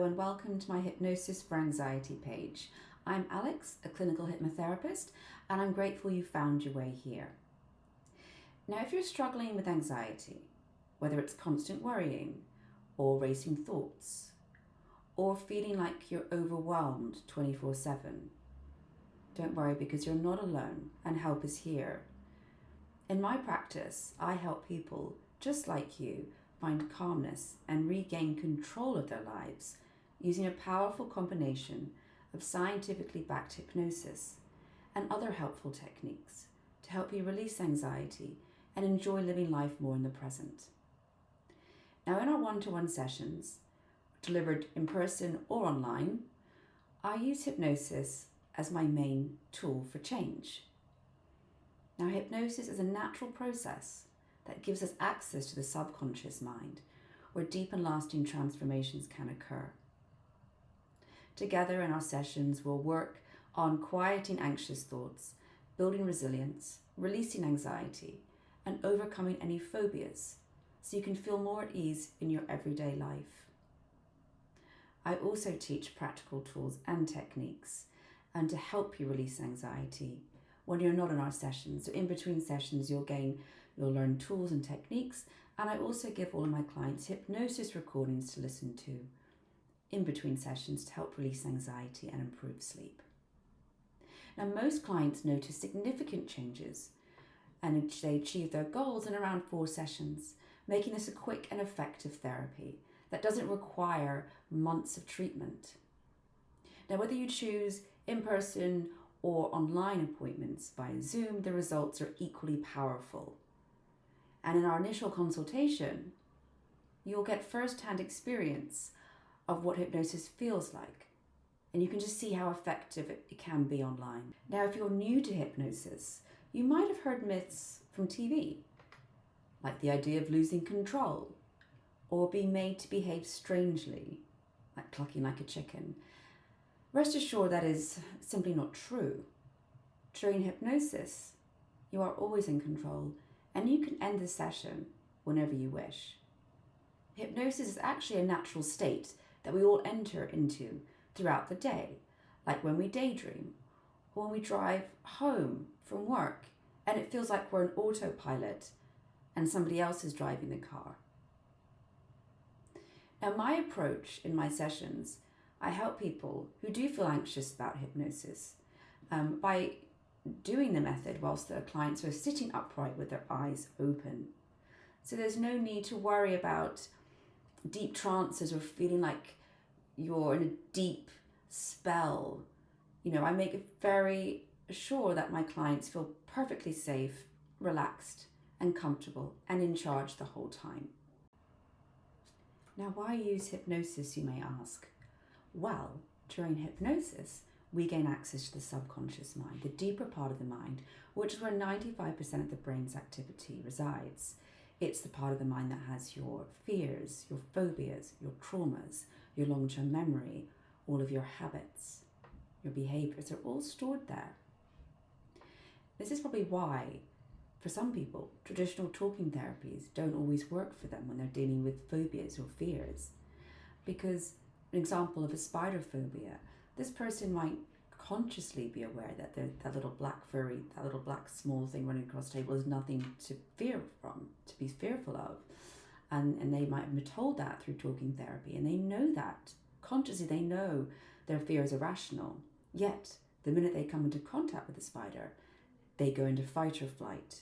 and welcome to my Hypnosis for Anxiety page. I'm Alex, a clinical hypnotherapist, and I'm grateful you found your way here. Now, if you're struggling with anxiety, whether it's constant worrying or racing thoughts, or feeling like you're overwhelmed 24/7, don't worry because you're not alone and help is here. In my practice, I help people just like you find calmness and regain control of their lives using a powerful combination of scientifically backed hypnosis and other helpful techniques to help you release anxiety and enjoy living life more in the present. Now, in our one-to-one sessions, delivered in person or online, I use hypnosis as my main tool for change. Now, hypnosis is a natural process that gives us access to the subconscious mind, where deep and lasting transformations can occur. Together in our sessions, we'll work on quieting anxious thoughts, building resilience, releasing anxiety, and overcoming any phobias, so you can feel more at ease in your everyday life. I also teach practical tools and techniques and to help you release anxiety when you're not in our sessions. So in between sessions, you'll learn tools and techniques, and I also give all of my clients hypnosis recordings to listen to in between sessions to help release anxiety and improve sleep. Now, most clients notice significant changes and they achieve their goals in around 4 sessions, making this a quick and effective therapy that doesn't require months of treatment. Now, whether you choose in-person or online appointments via Zoom, the results are equally powerful. And in our initial consultation, you'll get first-hand experience of what hypnosis feels like. And you can just see how effective it can be online. Now, if you're new to hypnosis, you might have heard myths from TV, like the idea of losing control or being made to behave strangely, like clucking like a chicken. Rest assured that is simply not true. During hypnosis, you are always in control and you can end the session whenever you wish. Hypnosis is actually a natural state that we all enter into throughout the day, like when we daydream or when we drive home from work and it feels like we're an autopilot and somebody else is driving the car. Now, my approach in my sessions, I help people who do feel anxious about hypnosis by doing the method whilst their clients are sitting upright with their eyes open. So there's no need to worry about deep trances or feeling like you're in a deep spell. I make it very sure that my clients feel perfectly safe, relaxed, and comfortable and in charge the whole time. Now, why use hypnosis, you may ask? Well, during hypnosis, we gain access to the subconscious mind, the deeper part of the mind, which is where 95% of the brain's activity resides. It's the part of the mind that has your fears, your phobias, your traumas, your long-term memory, all of your habits, your behaviors. They're all stored there. This is probably why, for some people, traditional talking therapies don't always work for them when they're dealing with phobias or fears. Because an example of a spider phobia, this person might consciously be aware that that little black small thing running across the table is nothing to fear from, to be fearful of. And they might have been told that through talking therapy, and they know that. Consciously, they know their fear is irrational. Yet, the minute they come into contact with the spider, they go into fight or flight.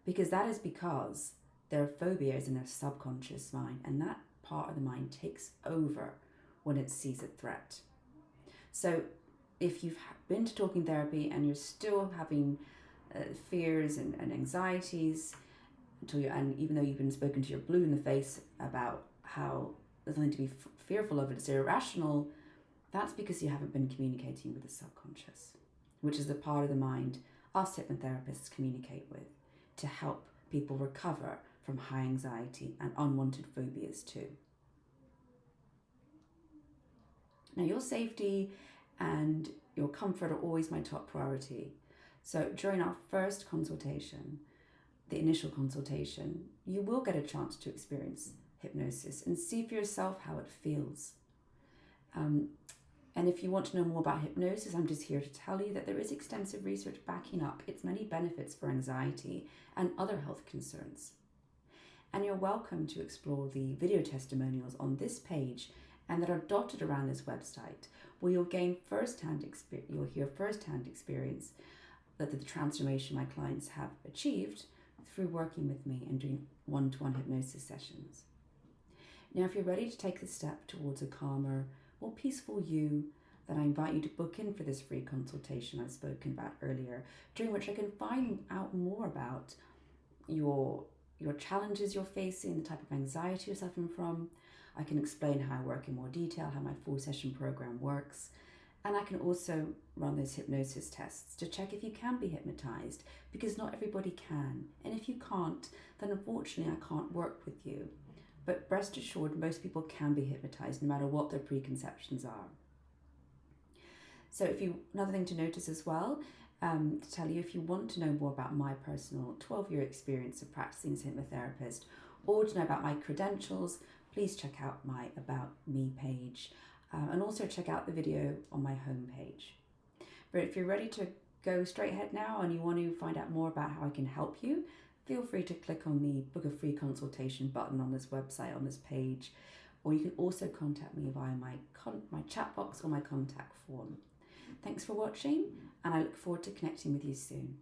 Because their phobia is in their subconscious mind, and that part of the mind takes over when it sees a threat. So if you've been to talking therapy and you're still having fears and anxieties, and even though you've been spoken to, you're blue in the face about how there's nothing to be fearful of, it's irrational, that's because you haven't been communicating with the subconscious, which is the part of the mind us hypnotherapists communicate with to help people recover from high anxiety and unwanted phobias too. Now, your safety and your comfort are always my top priority. So during our first consultation, the initial consultation, you will get a chance to experience hypnosis and see for yourself how it feels. And if you want to know more about hypnosis, I'm just here to tell you that there is extensive research backing up its many benefits for anxiety and other health concerns. And you're welcome to explore the video testimonials on this page and that are dotted around this website, where you'll hear firsthand experience that the transformation my clients have achieved through working with me and doing one-to-one hypnosis sessions. Now, if you're ready to take the step towards a calmer, more peaceful you, then I invite you to book in for this free consultation I've spoken about earlier, during which I can find out more about your challenges you're facing, the type of anxiety you're suffering from. I can explain how I work in more detail, how my full session program works, and I can also run those hypnosis tests to check if you can be hypnotized, because not everybody can. And if you can't, then unfortunately I can't work with you. But rest assured, most people can be hypnotized no matter what their preconceptions are. So another thing to notice as well, to tell you, if you want to know more about my personal 12-year experience of practicing as a hypnotherapist, or to know about my credentials, please check out my About Me page, and also check out the video on my homepage. But if you're ready to go straight ahead now and you want to find out more about how I can help you, feel free to click on the book a free consultation button on this website, on this page, or you can also contact me via my chat box or my contact form. Thanks for watching, and I look forward to connecting with you soon.